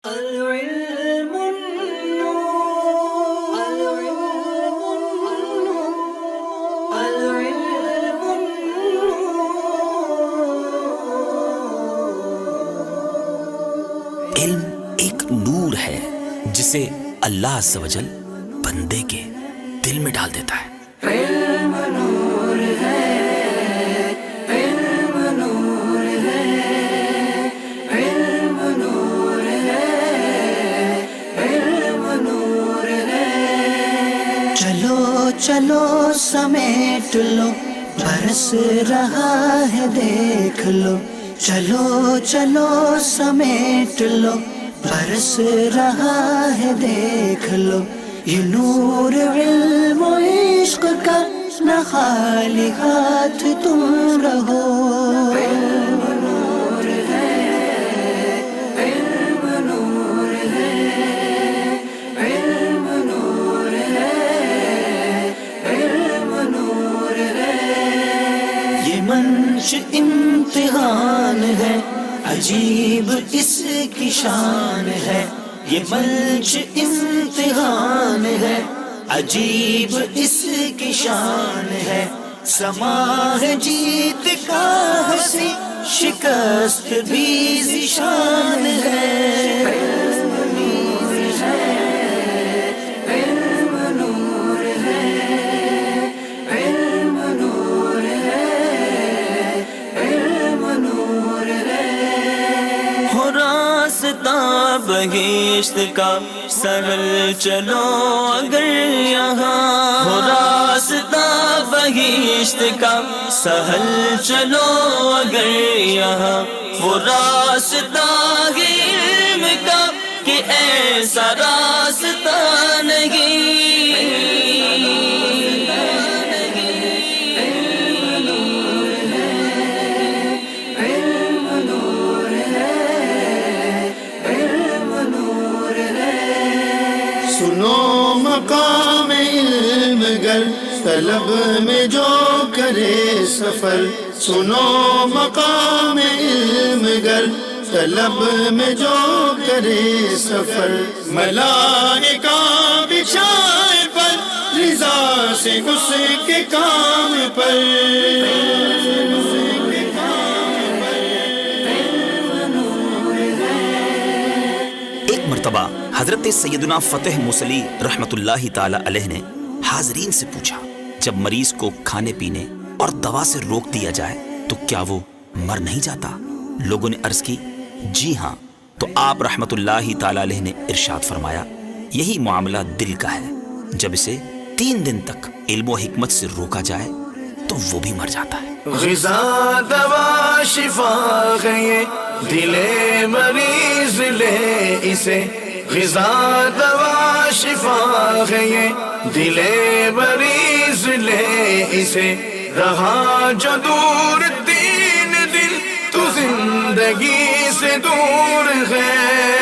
العلم النور، العلم النور، العلم النور۔ علم ایک نور ہے جسے اللہ عز و جل بندے کے دل میں ڈال دیتا ہے۔ علم نور ہے، علم نور ہے، علم نور ہے، علم نور ہے۔ چلو چلو سمیٹ لو، برس رہا ہے دیکھ لو۔ چلو چلو سمیٹ لو، برس رہا ہے دیکھ لو۔ یہ نور علم و عشق کا نہ خالی ہاتھ تم رہو۔ علم نور ہے، علم نور ہے، علم نور ہے، علم نور ہے۔ یہ منش امتحان ہے، عجیب اس کی شان ہے۔ یہ منچ امتحان ہے، عجیب اس کی شان ہے۔ سماح جیت کا ہنسی، شکست بھی ذیشان ہے۔ علم نور ہے، علم نور ہے، علم نور ہے، علم نور ہے۔ ہو راستہ بہشت کا سہل چلو اگر یہاں، ہو راستہ بہشت کا سہل چلو اگر یہاں۔ وہ راستہ ہے علم کا کہ ایسا راستہ نہیں۔ سنو مقام علم گر طلب میں جو کرے سفر، سنو مقام علم گر طلب میں جو کرے سفر۔ ملائکہ بچھائے پر رضا سے اس کے کام پر۔ ایک مرتبہ حضرت سیدنا فتح موصلی رحمت اللہ تعالی علیہ نے حاضرین سے پوچھا، جب مریض کو کھانے پینے اور دوا سے روک دیا جائے تو کیا وہ مر نہیں جاتا؟ لوگوں نے عرض کی جی ہاں۔ تو آپ رحمت اللہ تعالی علیہ نے ارشاد فرمایا یہی معاملہ دل کا ہے، جب اسے 3 دن تک علم و حکمت سے روکا جائے تو وہ بھی مر جاتا ہے۔ غذا دوا شفا ہے یہ دل مریض لے اسے، غذا دوا شفا ہے یہ دل مریض لے اسے۔ رہا جو دور 3 دن تو زندگی سے دور ہے۔